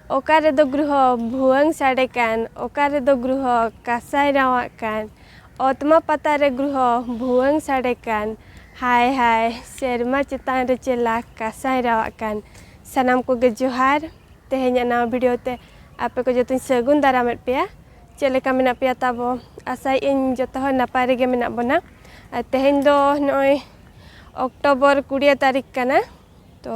Okare do gruho bhuang sade kan, okare do gruho kasai rawak kan, otma patare gruho bhuang sade kan, hai hai serma chetan re chela kasai rawak kan. Sanam koge johar, tehenya nawa video te ape ko jotoñ sagun daramet peya. Chet leka menap peya tabo, asai ᱤᱧ ᱡᱚᱛᱚ ᱦᱚᱲ ᱱᱟᱯᱟᱭ ᱨᱮᱜᱮ ᱢᱮᱱᱟᱜ ᱵᱚᱱᱟ. ᱛᱮᱦᱮᱧ ᱫᱚ ᱱᱚᱜᱼᱚᱭ ᱚᱠᱴᱳᱵᱚᱨ 20 ᱛᱟᱹᱨᱤᱠᱷ ᱠᱟᱱᱟ. ᱛᱚ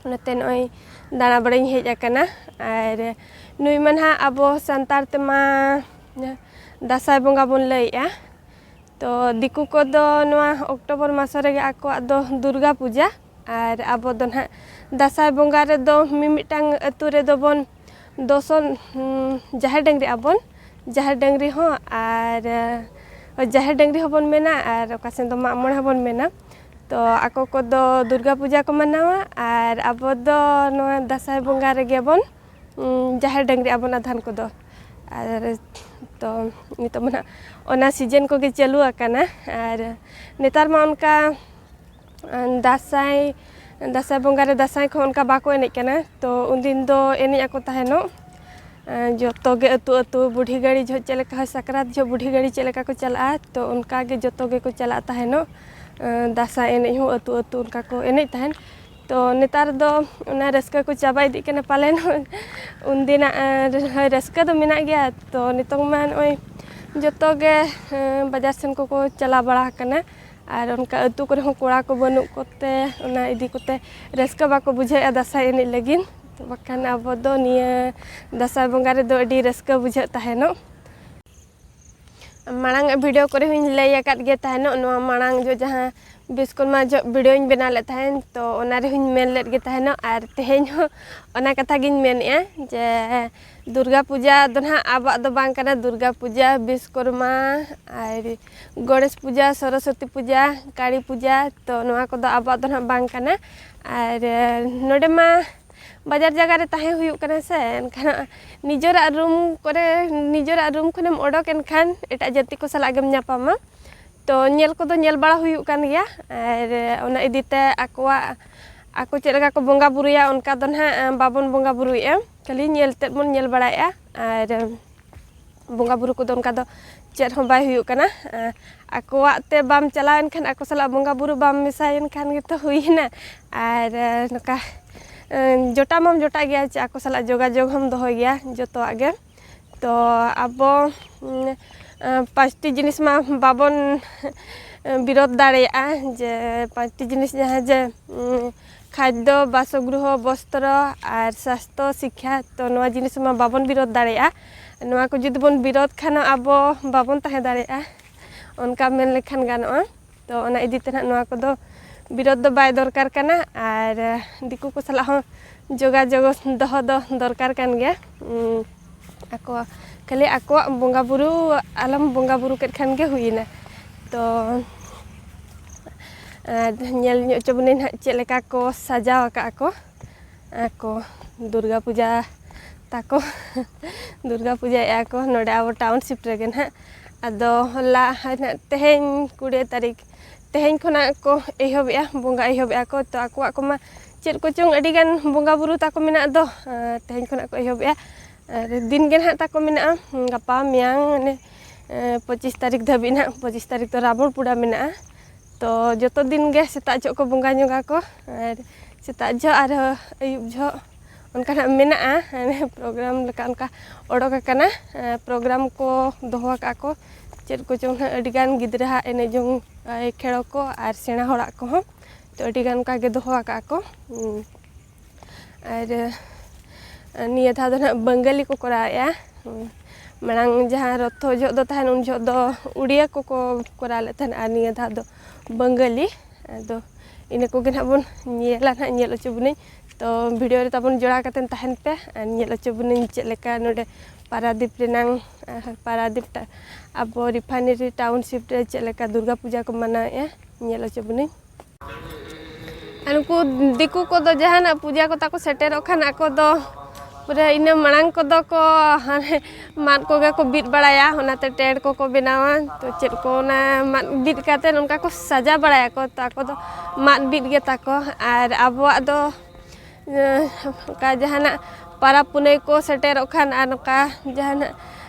ᱚᱱᱟᱛᱮ ᱱᱚᱜᱼᱚᱭ ᱫᱟᱬᱟ ᱵᱟᱲᱟᱧ ᱦᱮᱡ ᱟᱠᱟᱱᱟ. ᱟᱨ ᱱᱩᱭ ᱢᱟ ᱱᱟᱦᱟᱜ ᱟᱵᱚ ᱥᱟᱱᱛᱟᱲ ᱛᱮᱢᱟ ᱫᱟᱸᱥᱟᱭ ᱵᱚᱸᱜᱟ ᱵᱚᱱ ᱞᱟᱹᱭᱮᱜᱼᱟ. ᱛᱚ ᱫᱤᱠᱩ ᱠᱚᱫᱚ ᱱᱚᱣᱟ ᱚᱠᱴᱳᱵᱚᱨ ᱢᱟᱥ ᱨᱮᱜᱮ ᱟᱠᱚᱣᱟᱜ ᱫᱚ ᱫᱩᱨᱜᱟ ᱯᱩᱡᱟ. ᱟᱨ ᱟᱵᱚ ᱫᱚ ᱱᱟᱦᱟᱜ ᱫᱟᱸᱥᱟᱭ ᱵᱚᱸᱜᱟ ᱨᱮᱫᱚ ᱢᱤᱢᱤᱫᱴᱟᱝ ᱟᱹᱛᱩ ᱨᱮᱫᱚ ᱵᱚᱱ ᱫᱚᱥᱚᱱ ᱡᱟᱦᱮᱨ ᱰᱟᱝᱨᱤ ᱟᱵᱚᱱ. ᱡᱟᱦᱮᱨ ᱰᱟᱝᱨᱤ ᱦᱚᱸ ᱟᱨ ᱡᱟᱦᱮᱨ ᱰᱟᱝᱨි ᱦᱚᱸᱵᱚᱱ ᱢᱮᱱᱟ ᱟᱨ ᱚᱠᱟ ᱥᱮᱱ ᱫᱚ ᱢᱟᱜ ᱢᱚᱬᱮ ᱦᱚᱸᱵᱚᱱ ᱢᱮᱱᱟ. ᱛᱚ ᱟᱠᱚ ᱠᱚᱫᱚ ᱫᱩᱨᱜᱟ ᱯᱩᱡᱟ ᱠᱚ ᱢᱟᱱᱟᱣᱟ ᱟᱨ ᱟᱵᱚ ᱫᱚ ᱱᱚᱣᱟ ᱫᱟᱸᱥᱟᱭ ᱵᱚᱸᱜᱟ ᱨᱮᱜᱮ ᱵᱚᱱ ᱡᱟᱦᱮᱨ ᱰᱟᱝᱨᱤ ᱟᱵᱚᱱ ᱟᱫᱷᱟᱱ ᱠᱚᱫᱚ. ᱟᱨ ᱛᱚ ᱱᱤᱛᱚᱜ ᱢᱟ ᱱᱟᱦᱟᱜ ᱚᱱᱟ ᱥᱤᱡᱮᱱ ᱠᱚᱜᱮ ᱪᱟᱹᱞᱩ ᱟᱠᱟᱱᱟ. ᱟᱨ ᱱᱮᱛᱟᱨ ᱢᱟ ᱚᱱᱠᱟ ᱫᱟᱸᱥᱟᱭ ᱵᱚᱸᱜᱟ ᱨᱮ ᱫᱟᱸᱥᱟᱭ ᱠᱚ ᱚᱱᱠᱟ ᱵᱟᱠᱚ ᱮᱱᱮᱡ ᱠᱟᱱᱟ. ᱛᱚ ᱩᱱᱫᱤᱱ ᱫᱚ ᱮᱱᱮᱡ ᱟᱠᱚ ᱛᱟᱦᱮᱱᱚᱜ. ᱡᱚᱛᱚ ᱜᱮ ᱟᱹᱛᱩ ᱟᱹᱛᱩ ᱵᱩᱰᱷᱤ ᱜᱟᱹᱲᱤ ᱡᱚᱦᱚᱜ ᱪᱮᱫ ᱞᱮᱠᱟ ᱥᱟᱠᱨᱟᱛ ᱡᱚᱦᱚᱜ ᱵᱩᱰᱷᱤ ᱜᱟᱹᱲᱤ ᱪᱮᱫ ᱞᱮᱠᱟ ᱠᱚ ᱪᱟᱞᱟᱜᱼᱟ. ᱛᱚ ᱚᱱᱠᱟ ᱜᱮ ᱡᱚᱛᱚ ᱜᱮᱠᱚ ᱪᱟᱞᱟᱜ ᱛᱟᱦᱮᱱᱚᱜ. ᱫᱟᱸᱥᱟᱭ ᱮᱱᱮᱡ ᱦᱚᱸ ᱟᱹᱛᱩ ᱟᱹᱛᱩ ᱚᱱᱠᱟ ᱠᱚ ᱮᱱᱮᱡ ᱛᱟᱦᱮᱱ. ᱛᱚ ᱱᱮᱛᱟᱨ ᱫᱚ ᱚᱱᱟ ᱨᱟᱹᱥᱠᱟᱹ ᱠᱚ ᱪᱟᱵᱟ ᱤᱫᱤᱜ ᱠᱟᱱᱟ ᱯᱟᱞᱮᱱ. ᱩᱱᱫᱤᱱᱟᱜ ᱨᱟᱹᱥᱠᱟᱹ ᱫᱚ ᱢᱮᱱᱟᱜ ᱜᱮᱭᱟ. ᱛᱚ ᱱᱤᱛᱚᱝ ᱢᱟ ᱱᱚᱜᱼᱚᱭ ᱡᱚᱛᱚ ᱜᱮ ᱵᱟᱡᱟᱨ ᱥᱮᱱ ᱠᱚᱠᱚ ᱪᱟᱞᱟᱣ ᱵᱟᱲᱟ ᱟᱠᱟᱱᱟ. ᱟᱨ ᱚᱱᱠᱟ ᱟᱹᱛᱩ ᱠᱚᱨᱮ ᱦᱚᱸ ᱠᱚᱲᱟ ᱠᱚ ᱵᱟᱹᱱᱩᱜ ᱠᱚᱛᱮ ᱚᱱᱟ ᱤᱫᱤ ᱠᱚᱛᱮ ᱨᱟᱹᱥᱠᱟᱹ ᱵᱟᱠᱚ ᱵᱩᱡᱷᱟᱹᱣᱮᱜᱼᱟ ᱫᱟᱸᱥᱟᱭ ᱮᱱᱮᱡ ᱞᱟᱹᱜᱤᱫ. ᱵᱟᱠᱷᱟᱱ ᱟᱵᱚ ᱫᱚ ᱱᱤᱭᱟᱹ ᱫᱟᱸᱥᱟᱭ ᱵᱚᱸᱜᱟ ᱨᱮᱫᱚ ᱟᱹᱰᱤ ᱨᱟᱹᱥᱠᱟᱹ ᱵᱩᱡᱷᱟᱹᱜ ᱛᱟᱦᱮᱱᱚᱜ. ᱢᱟᱲᱟᱝ ᱵᱷᱤᱰᱤᱭᱳ ᱠᱚᱨᱮ ᱦᱚᱸᱧ ᱞᱟᱹᱭ ᱟᱠᱟᱫ ᱜᱮ ᱛᱟᱦᱮᱱᱚᱜ. ᱱᱚᱣᱟ ᱢᱟᱲᱟᱝ ᱡᱟᱦᱟᱸ ᱵᱤᱥᱠᱚᱨᱢᱟ ᱵᱷᱤᱰᱤᱭᱳᱧ ᱵᱮᱱᱟᱣ ᱞᱮᱫ ᱛᱟᱦᱮᱱ. ᱛᱚ ᱚᱱᱟ ᱨᱮᱦᱚᱸᱧ ᱢᱮᱱ ᱞᱮᱫ ᱜᱮ ᱛᱟᱦᱮᱱᱚᱜ. ᱟᱨ ᱛᱮᱦᱮᱧ ᱦᱚᱸ ᱚᱱᱟ ᱠᱟᱛᱷᱟ ᱜᱤᱧ ᱢᱮᱱᱮᱜᱼᱟ ᱡᱮ ᱫᱩᱨᱜᱟ ᱯᱩᱡᱟ ᱫᱚ ᱱᱟᱦᱟᱜ ᱟᱵᱚᱣᱟᱜ ᱫᱚ ᱵᱟᱝ ᱠᱟᱱᱟ. ᱫᱩᱨᱜᱟ ᱯᱩᱡᱟ, ᱵᱤᱥᱠᱚᱨᱢᱟ ᱟᱨ ᱜᱚणᱮᱥ ᱯᱩᱡᱟ, ᱥᱚᱨᱚᱥᱚᱛᱤ ᱯᱩᱡᱟ, ᱠᱟᱹᱲᱤ ᱯᱩᱡᱟ. ᱛᱚ ᱱᱚᱣᱟ ᱠᱚᱫᱚ ᱟᱵᱚᱣᱟᱜ ᱫᱚ ᱱᱟᱦᱟᱜ ᱵᱟᱝ ᱠᱟᱱᱟ. ᱟᱨ ᱱᱚᱰᱮ ᱢᱟ ᱵᱟᱡᱟᱨ ᱡᱟᱭᱜᱟ ᱨᱮ ᱛᱟᱦᱮᱸ ᱦᱩᱭᱩᱜ ᱠᱟᱱᱟ ᱥᱮ. ᱮᱱᱠᱷᱟᱱ ᱱᱤᱡᱮᱨᱟᱜ ᱨᱩᱢ ᱠᱷᱚᱱᱮᱢ ᱚᱰᱳᱠ ᱮᱱᱠᱷᱟᱱ ᱮᱴᱟᱜ ᱡᱟᱹᱛᱤ ᱠᱚ ᱥᱟᱞᱟᱜ ᱜᱮᱢ ᱧᱟᱯᱟᱢᱟ. ᱛᱚ ᱧᱮᱞ ᱠᱚᱫᱚ ᱧᱮᱞ ᱵᱟᱲᱟ ᱦᱩᱭᱩᱜ ᱠᱟᱱ ᱜᱮᱭᱟ. ᱟᱨ ᱚᱱᱟ ᱤᱫᱤᱛᱮ ᱟᱠᱚ ᱪᱮᱫ ᱞᱮᱠᱟ ᱠᱚ ᱵᱚᱸᱜᱟ ᱵᱩᱨᱩᱭᱟ ᱚᱱᱠᱟ ᱫᱚ ᱱᱟᱦᱟᱜ ᱵᱟᱵᱚᱱ ᱵᱚᱸᱜᱟ ᱵᱩᱨᱩᱭᱮᱜᱼᱟ. ᱠᱷᱟᱹᱞᱤ ᱧᱮᱞ ᱛᱮᱫ ᱵᱚᱱ ᱧᱮᱞ ᱵᱟᱲᱟᱭᱮᱜᱼᱟ. ᱟᱨ ᱵᱚᱸᱜᱟ ᱵᱩᱨᱩ ᱠᱚᱫᱚ ᱚᱱᱠᱟ ᱫᱚ ᱪᱮᱫ ᱦᱚᱸ ᱵᱟᱭ ᱦᱩᱭᱩᱜ ᱠᱟᱱᱟ. ᱟᱠᱚᱣᱟᱜ ᱛᱮ ᱵᱟᱢ ᱪᱟᱞᱟᱣᱮᱱ ᱠᱷᱟᱱ ᱟᱠᱚ ᱥᱟᱞᱟᱜ ᱵᱚᱸᱜᱟ ᱵᱩᱨᱩ ᱵᱟᱢ ᱢᱮᱥᱟᱭᱮᱱ ᱠᱷᱟᱱ ᱜᱮᱛᱚ ᱦᱩᱭᱮᱱᱟ. ᱟᱨ ᱱᱚᱝᱠᱟ ᱡᱚᱴᱟᱣ ᱢᱟᱢ ᱡᱚᱴᱟᱜ ᱜᱮᱭᱟ ᱪᱮ ᱟᱠᱚ ᱥᱟᱞᱟᱜ ᱡᱳᱜᱟᱡᱳᱜᱽ ᱦᱚᱢ ᱫᱚᱦᱚᱭ ᱜᱮᱭᱟ ᱡᱚᱛᱚᱣᱟᱜ ᱜᱮ. ᱛᱚ ᱟᱵᱚ 5ᱴᱤ ᱡᱤᱱᱤᱥ ᱢᱟ ᱵᱟᱵᱚᱱ ᱵᱤᱨᱳᱫ ᱫᱟᱲᱮᱭᱟᱜᱼᱟ. ᱡᱮ 5ᱴᱤ ᱡᱤᱱᱤᱥ ᱡᱟᱦᱟᱸ ᱡᱮ ᱠᱷᱟদ্য, বাসগৃহ, বস্ত্র আর স্বাস্থ্য শিক্ষা. তো নয়া জিনিস মা বাবন বিরোধ দাঁড়াᱭᱟ. নয়া কো যদি বন বিরোধ খান আবো বাবন তাহে দাঁড়াᱭᱟ. অনকা মেন লেখান গানোa. তো অনা ইদিতে না নয়া ᱠᱚᱫᱚ বিরোধ ᱫᱚ ᱵᱟᱭ ᱫᱚᱨᱠᱟর ᱠᱟᱱᱟ. ᱟᱨ ᱫᱤᱠᱩ ᱠᱚ ᱥᱟᱞᱟᱜ ᱦᱚᱸ ᱡᱳᱜᱟᱡᱳᱜᱽ ᱫᱚᱦᱚ ᱫᱚ ᱫᱚᱨᱠᱟর ᱠᱟᱱ ᱜᱮᱭᱟ. ᱠᱷᱟᱹᱞᱤ ᱟᱠᱚᱣᱟᱜ ᱵᱚᱸᱜᱟ ᱵᱩᱨᱩ ᱟᱞᱚᱢ ᱵᱚᱸᱜᱟ ᱵᱩᱨᱩ ᱠᱮᱫ ᱠᱷᱟᱱ ᱜᱮ ᱦᱩᱭᱮᱱᱟ. ᱛᱚ ᱧᱮᱞ ᱧᱚᱜ ᱦᱚᱪᱚ ᱵᱚᱱᱟᱹᱧ ᱱᱟᱦᱟᱜ ᱪᱮᱫ ᱞᱮᱠᱟ ᱠᱚ ᱥᱟᱡᱟᱣ ᱟᱠᱟᱜᱼᱟ ᱠᱚ ᱫᱩᱨᱜᱟ ᱯᱩᱡᱟ ᱛᱟᱠᱚ ᱫᱩᱨᱜᱟ ᱯᱩᱡᱟᱭᱮᱜᱼᱟ ᱠᱚ ᱱᱚᱰᱮ ᱟᱵᱚ ᱴᱟᱣᱩᱱᱥᱤᱯ ᱨᱮᱜᱮ ᱱᱟᱦᱟᱜ. ᱟᱫᱚ ᱦᱚᱞᱟ ᱛᱮᱦᱮᱧ 20 ᱛᱟᱹᱨᱤᱠᱷ ᱛᱮᱦᱮᱧ ᱠᱷᱚᱱᱟᱜ ko ᱮᱦᱚᱵᱮᱜᱼᱟ ᱵᱚᱸᱜᱟ ᱮᱦᱚᱵᱮᱜᱼᱟ ᱠᱚ. ᱛᱚ ᱟᱠᱚᱣᱟᱜ ᱠᱚᱢᱟ ᱪᱮᱫ ᱠᱚᱪᱚᱝ ᱟᱹᱰᱤᱜᱟᱱ ᱵᱚᱸᱜᱟ ᱵᱩᱨᱩ ᱛᱟᱠᱚ ᱢᱮᱱᱟᱜ ᱫᱚ. ᱛᱮᱦᱮᱧ ᱠᱷᱚᱱᱟᱜ ᱠᱚ ᱮᱦᱚᱵᱮᱜᱼᱟ. ᱟᱨ ᱫᱤᱱ ᱜᱮ ᱱᱟᱦᱟᱜ ᱛᱟᱠᱚ ᱢᱮᱱᱟᱜᱼᱟ. ᱜᱟᱯᱟ ᱢᱮᱭᱟᱝ 25 ᱛᱟᱹᱨᱤᱠᱷ ᱫᱷᱟᱹᱵᱤᱡ ᱱᱟᱦᱟᱜ. 25 ᱛᱟᱹᱨᱤᱠᱷ ᱫᱚ ᱨᱟᱵᱚᱲ ᱯᱩᱲᱟ ᱢᱮᱱᱟᱜᱼᱟ. ᱛᱚ ᱡᱚᱛᱚ ᱫᱤᱱ ᱜᱮ ᱥᱮᱛᱟᱜ ᱡᱚᱦᱚᱜ ᱠᱚ ᱵᱚᱸᱜᱟ ᱧᱚᱜᱟ ᱠᱚ. ᱟᱨ ᱥᱮᱛᱟᱜ ᱡᱚᱦᱚᱜ ᱟᱨ ᱟᱹᱭᱩᱵ ᱡᱚᱦᱚᱜ ᱚᱱᱠᱟ ᱱᱟᱦᱟᱜ ᱢᱮᱱᱟᱜᱼᱟ. ᱯᱨᱳᱜᱨᱟᱢ ᱞᱮᱠᱟ ᱚᱱᱠᱟ ᱚᱰᱳᱠ ᱟᱠᱟᱱᱟ. ᱯᱨᱳᱜᱨᱟᱢ ᱠᱚ ᱫᱚᱦᱚ ᱟᱠᱟᱜᱼᱟ ᱠᱚ. ᱪᱮᱫ ᱠᱚᱪᱚᱝ ᱱᱟᱦᱟᱜ ᱟᱹᱰᱤᱜᱟᱱ ᱜᱤᱫᱽᱨᱟᱹᱣᱟᱜ ᱮᱱᱮᱡ ᱡᱚᱝ ᱠᱷᱮᱲᱚ ko ᱟᱨ ᱥᱮᱬᱟ ᱦᱚᱲᱟᱜ ᱠᱚᱦᱚᱸ. ᱛᱚ ᱟᱹᱰᱤᱜᱟᱱ ᱚᱱᱠᱟ ᱜᱮ ᱫᱚᱦᱚ ᱟᱠᱟᱜᱼᱟ ᱠᱚ. ᱟᱨ ᱱᱤᱭᱟᱹ ᱫᱷᱟᱣ ᱫᱚ ᱱᱟᱦᱟᱜ ᱵᱟᱝᱜᱟᱞᱤ ᱠᱚ ᱠᱚᱨᱟᱣᱮᱜᱼᱟ. ᱢᱟᱲᱟᱝ ᱡᱟᱦᱟᱸ ᱨᱚᱛᱷᱚ ᱡᱚᱦᱚᱜ ᱫᱚ ᱛᱟᱦᱮᱱ ᱩᱱ ᱡᱚᱦᱚᱜ ᱫᱚ ᱩᱲᱤᱭᱟ ᱠᱚᱠᱚ ᱠᱚᱨᱟᱣ ᱞᱮᱫ ᱛᱟᱦᱮᱱ. ᱟᱨ ᱱᱤᱭᱟᱹ ᱫᱷᱟᱣ ᱫᱚ ᱵᱟᱝᱜᱟᱞᱤ. ᱟᱫᱚ ᱤᱱᱟᱹ ᱠᱚᱜᱮ ᱱᱟᱦᱟᱜ ᱵᱚᱱ ᱧᱮᱞᱟ ᱱᱟᱦᱟᱜ ᱧᱮᱞ ᱦᱚᱪᱚ ᱵᱚᱱᱟᱹᱧ. ᱛᱚ ᱵᱷᱤᱰᱤᱭᱳ ᱨᱮ ᱛᱟᱵᱚᱱ ᱡᱚᱲᱟᱣ ᱠᱟᱛᱮᱱ ᱛᱟᱦᱮᱱ ᱯᱮ. ᱟᱨ ᱧᱮᱞ ᱦᱚᱪᱚ ᱵᱚᱱᱟᱹᱧ ᱪᱮᱫ ᱞᱮᱠᱟ ᱱᱚᱰᱮ ᱯᱟᱨᱟᱫᱤᱯ ᱨᱮᱱᱟᱝ ᱟᱵᱚ ᱨᱤᱯᱷᱟᱭᱱᱟᱨᱤ ᱴᱟᱣᱩᱱᱥᱤᱯ ᱨᱮ ᱪᱮᱫ ᱞᱮᱠᱟ ᱫᱩᱨᱜᱟ ᱯᱩᱡᱟ ᱠᱚ ᱢᱟᱱᱟᱣᱮᱜᱼᱟ ᱧᱮᱞ ᱦᱚᱪᱚ ᱵᱚᱱᱟᱹᱧ. ᱟᱨ ᱩᱱᱠᱩ ᱫᱤᱠᱩ ᱠᱚᱫᱚ ᱡᱟᱦᱟᱱᱟᱜ ᱯᱩᱡᱟ ᱠᱚ ᱛᱟᱠᱚ ᱥᱮᱴᱮᱨᱚᱜ ᱠᱷᱟᱱ ᱟᱠᱚ ᱫᱚ ᱯᱩᱨᱟᱹ ᱤᱱᱟᱹ ᱢᱟᱲᱟᱝ ᱠᱚᱫᱚ ᱠᱚ ᱦᱟᱱᱮ ᱢᱟᱫ ᱠᱚᱜᱮ ᱠᱚ ᱵᱤᱫ ᱵᱟᱲᱟᱭᱟ. ᱚᱱᱟᱛᱮ ᱴᱮᱸᱴ ᱠᱚᱠᱚ ᱵᱮᱱᱟᱣᱟ. ᱛᱚ ᱪᱮᱫ ᱠᱚ ᱚᱱᱟ ᱢᱟᱫ ᱵᱤᱫ ᱠᱟᱛᱮᱫ ᱚᱱᱠᱟ ᱠᱚ ᱥᱟᱡᱟᱣ ᱵᱟᱲᱟᱭᱟᱠᱚ. ᱛᱚ ᱟᱠᱚ ᱫᱚ ᱢᱟᱫ ᱵᱤᱫ ᱜᱮ ᱛᱟᱠᱚ. ᱟᱨ ᱟᱵᱚᱣᱟᱜ ᱫᱚ ᱚᱱᱠᱟ ᱡᱟᱦᱟᱱᱟᱜ para punai ko seterok khan ar noka jahana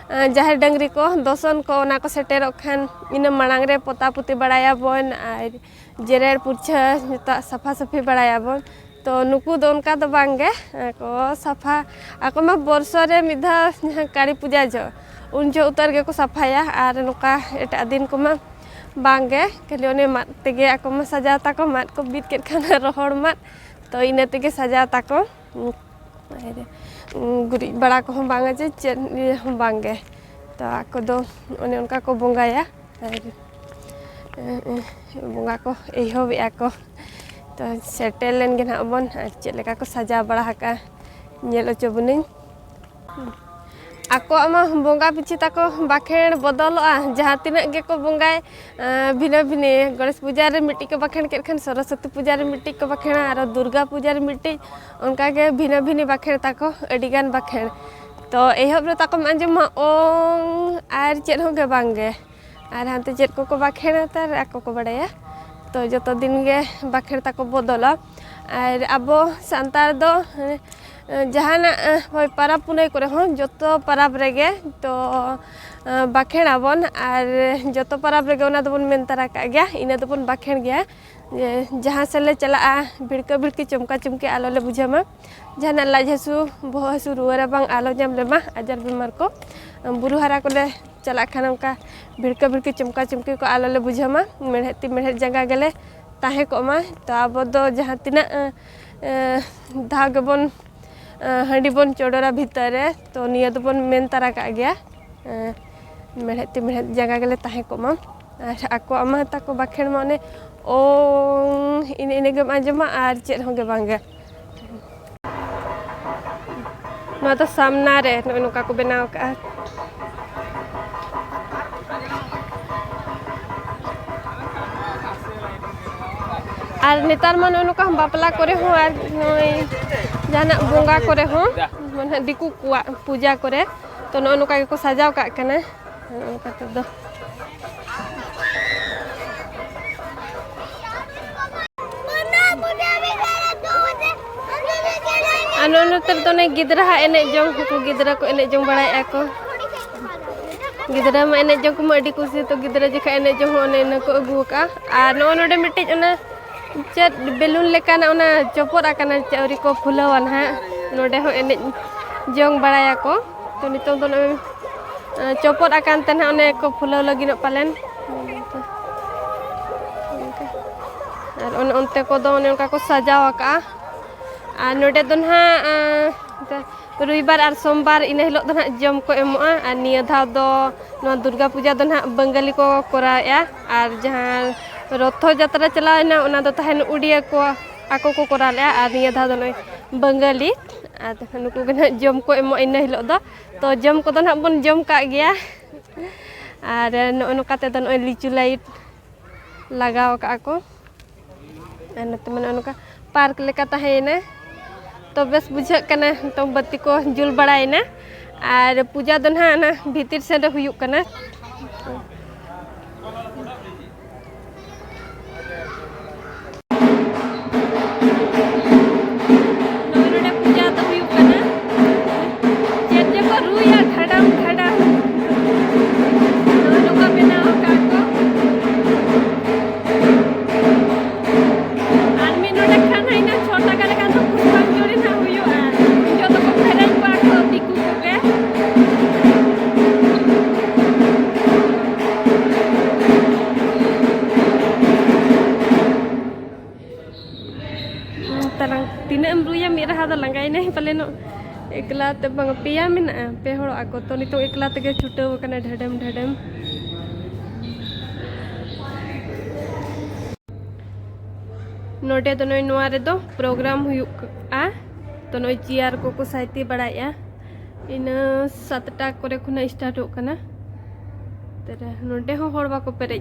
jahar dangri ko doson ko ona ko seterok khan ina marang re pota puti baraya bon ar jerer purcha jota safa safi baraya bon to nuku do onka do bangge ko safa ako ma borso re midha kari puja jo unjo utar ge ko safaya ar noka eta din ko ma bangge kali one mat tege ako ma saja tako mat ko bit ket khan rohor mat to ina tege saja tako guri bड़ा को हम बांगा जे हम बांगे तो ako do one onka ko bongaya bonga ko ehob ako to setel len ge na bon chet leka ko saja bड़ा haka nyel ocho buning ako ama bonga pichi tako bakhen bodoloa jaha tina ge ko bongai bhina bhine ganesh puja re miti ko bakhen ket khan saraswati puja re miti ko bakhen aro durga puja re miti onka ge bhina bhini bakhen tako adigan bakhen to ehob re tako anjuma ong ar chet ho ge bange ar hante chet ko bakhen tar ako ko badaya to joto din ge bakhen tako bodola ar abo santar do jahana hoy parab punai kore hon joto parab rege to bakhen abon ar joto parab rege ona dobon mentara ka gya ina dobon bakhen gya jahan sele chala bidka bidki chumka chumki alo le bujama jahana laj hasu boh hasu ruara bang alo jam lema ajar bimar ko buru hara ko le chala khanam ka bidka bidki chumka chumki ko alo le bujama merheti merhet jaga gele tahe ko ma to abo do jahan tina dhagabon handi bon chodora bhitare to niya dobon mentara ka gya merheti merhet jaga gele tahe ko ma ako ama tako bakhen mane ong ini ge anjama ar chet ho ge bangga no to samna re no ka ko benaw ka ar netar man ono ka bapla kore ho ar jana bonga kore ho mane diku kuwa puja kore to no ono ka ko sajaw ka kana ka to do ano ter to ne gidra ha ene jong ko gidra ko ene jong barai ako gidra ma ene jong ko ma adi kusi to gidra jekha ene jong one ko agu ka ar no node mitti ona chat belun lekana ona chopor akana chauri ko phulawan ha node ho ene jong barai ako to nitong to chopor akan ten ha one ko phulaw lagi no palen ar on onte ko do one ka ko sajaw ka ar node don ha ruibar ar sombar ina hilok don ha jom ko emoa ar niya dhaw do no durga puja don ha bengali ko koraea ar jahan rotho jatra chalawna ona do tahen udia ko ako ko koralea ar niya dhaw do noi bengali ar nuku gena jom ko emo ina hilok do to jom ko don ha bon jom ka gya ar no ono kate don oi licu light lagaw ka ako an teman ono ka park leka tahena तो बस बुझा कना तो बत्ती को जुल बड़ाइना और पूजा दन हा ना भीतर से हुयुक कना नोनोडे पूजा तो हुयुक कना जेते को रुया खडम खडम नोनो का बनाओ काको आदमी नोडे खाना इना छोटा करे का तो tina embruya mira hada langai nei paleno ekla te bang piya mena pe horo ako to nito ekla tege chutaw kana dhadam dhadam note to noi noa re do program huyuk a to noi chiar ko ko saiti badaya ina 7 ta kore khuna start hok kana tere note ho hor bako pere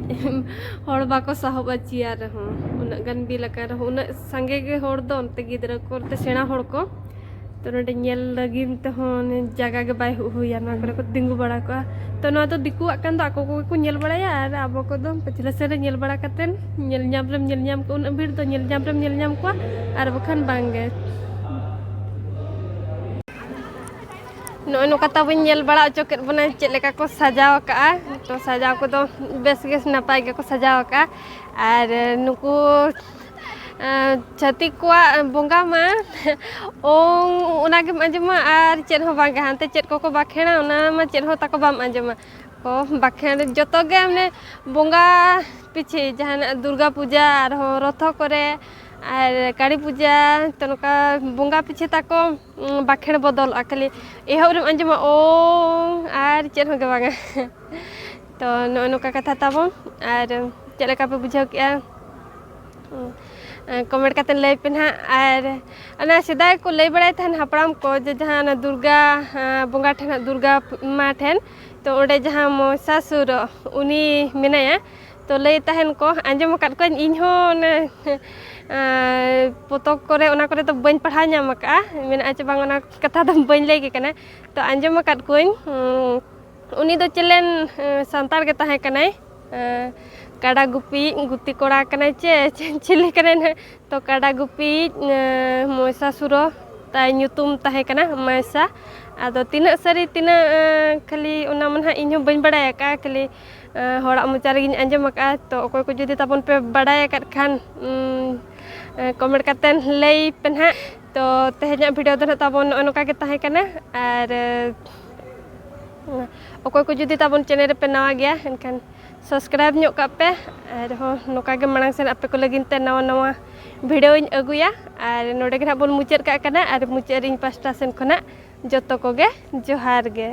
hor bako sahoba chiar ho una gan bi laka ho una sange ge hor do onte gidra korte sena hor ko to note nyel lagi te ho jaga ge bai hu ya na kore ko dingu bada ko to no to diku akan do ako ko nyel bada ya ar abo ko do pachila sere nyel bada katen nyel nyam ko una bir do nyel nyam ko ar bakhan bangge ᱱᱚᱜᱼᱚᱭ ᱱᱚᱝᱠᱟ ᱛᱟᱵᱚᱧ ᱧᱮᱞ ᱵᱟᱲᱟ ᱚᱪᱚ ᱠᱮᱫ ᱵᱚᱱᱟ ᱪᱮᱫ ᱞᱮᱠᱟ ᱠᱚ ᱥᱟᱡᱟᱣ ᱟᱠᱟᱜᱼᱟ ᱛᱚ ᱥᱟᱡᱟᱣ ᱠᱚᱫᱚ ᱵᱮᱥ ᱜᱮ ᱱᱟᱯᱟᱭ ᱜᱮᱠᱚ ᱥᱟᱡᱟᱣ ᱟᱠᱟᱜᱼᱟ ᱟᱨ ᱱᱩᱠᱩ ᱪᱷᱟᱹᱛᱤᱠ ᱠᱚᱣᱟᱜ ᱵᱚᱸᱜᱟ ᱢᱟ ᱚᱱᱟᱜᱮᱢ ᱟᱸᱡᱚᱢᱟ ᱟᱨ ᱪᱮᱫ ᱦᱚᱸ ᱵᱟᱝᱜᱮ ᱦᱟᱱᱛᱮ ᱪᱮᱫ ᱠᱚᱠᱚ ᱵᱟᱠᱷᱮᱲᱟ ᱚᱱᱟ ᱢᱟ ᱪᱮᱫ ᱦᱚᱸ ᱛᱟᱠᱚ ᱵᱟᱢ ᱟᱸᱡᱚᱢᱟ ᱠᱚ ᱵᱟᱠᱷᱮᱲ ᱡᱚᱛᱚ ᱜᱮ ᱢᱟᱱᱮ ᱵᱚᱸᱜᱟ ᱯᱤᱪᱷᱤ ᱡᱟᱦᱟᱱᱟᱜ ᱫᱩᱨᱜᱟ ᱯᱩᱡᱟᱹ ᱟᱨᱦᱚᱸ ᱨᱚᱛᱷᱚ ᱠᱚᱨᱮ ᱟᱨ ᱠᱟᱹᱲᱤ ᱯᱩᱡᱟᱹ ᱛᱚ ᱱᱚᱝᱠᱟ ᱵᱚᱸᱜᱟ ᱯᱤᱪᱷᱤ ᱛᱟᱠᱚ ᱵᱟᱠᱷᱮᱲ ᱵᱚᱫᱚᱞᱚᱜᱼᱟ ᱠᱷᱟᱹᱞᱤ ᱮᱦᱚᱵ ᱨᱮᱢ ᱟᱸᱡᱚᱢᱟ ᱟᱨ ᱪᱮᱫ ᱦᱚᱸ ᱜᱮ ᱵᱟᱝᱟ ᱛᱚ ᱱᱚᱜᱼᱚᱭ ᱱᱚᱝᱠᱟ ᱠᱟᱛᱷᱟ ᱛᱟᱵᱚᱱ ᱟᱨ ᱪᱮᱫ ᱞᱮᱠᱟ ᱯᱮ ᱵᱩᱡᱷᱟᱹᱣ ᱠᱮᱜᱼᱟ कमेंट करते लई पे ना और अना सेदाय को लई बड़ाई थान हपड़ाम को जे जहाँ ना दुर्गा बोंगा ठेन दुर्गा मा ठेन तो ओडे जहाँ मोसासुर उनी मेनाया तो लई तहन को आंजम काट को इन हो ने पोतक करे ओना करे तो बन पढ़ा नाम का मेना च बांग ओना कथा तो बन लई के कना तो आंजम काट को उनी दो चलेन संतार के ताहे कनाय काड़ा गुपी गुती कोड़ा कने चे चिली कने तो काड़ा गुपी मोसासुर ताई ᱧᱩᱛᱩᱢ ताहे कना मैसा आदो तिना सरी तिना खाली ओना मन हा इᱧ बन बड़ाय का खाली हड़ा मोचा रेगिन आंजम का तो अकोय को जुदी ताबन पे बड़ाय का खान कमेंट करते लई पे ना तो तेहना वीडियो दो ताबन ओनका के ताहे कना आर अकोय को जुदी ताबन चैनल पे नवा गया एनखान सब्सक्राइब ᱧᱚᱜ ᱠᱟᱜ ᱯᱮ ᱟᱨ ᱦᱚᱸ ᱱᱚᱝᱠᱟ ᱜᱮ ᱢᱟᱲᱟᱝ ᱥᱮᱱ ᱟᱯᱮ ᱠᱚ ᱞᱟᱹᱜᱤᱫ ᱛᱮ ᱱᱟᱣᱟ ᱱᱟᱣᱟ ᱵᱷᱤᱰᱤᱭᱳᱧ ᱟᱹᱜᱩᱭᱟ ᱟᱨ ᱱᱚᱰᱮ ᱜᱮ ᱱᱟᱦᱟᱜ ᱵᱚᱱ ᱢᱩᱪᱟᱹᱫ ᱠᱟᱜ ᱠᱟᱱᱟ ᱟᱨ ᱢᱩᱪᱟᱹᱫ ᱨᱤᱧ ᱯᱟᱥᱴᱟ ᱥᱮᱱ ᱠᱷᱚᱱᱟᱜ ᱡᱚᱛᱚ ᱠᱚᱜᱮ ᱡᱚᱦᱟᱨ ᱜᱮ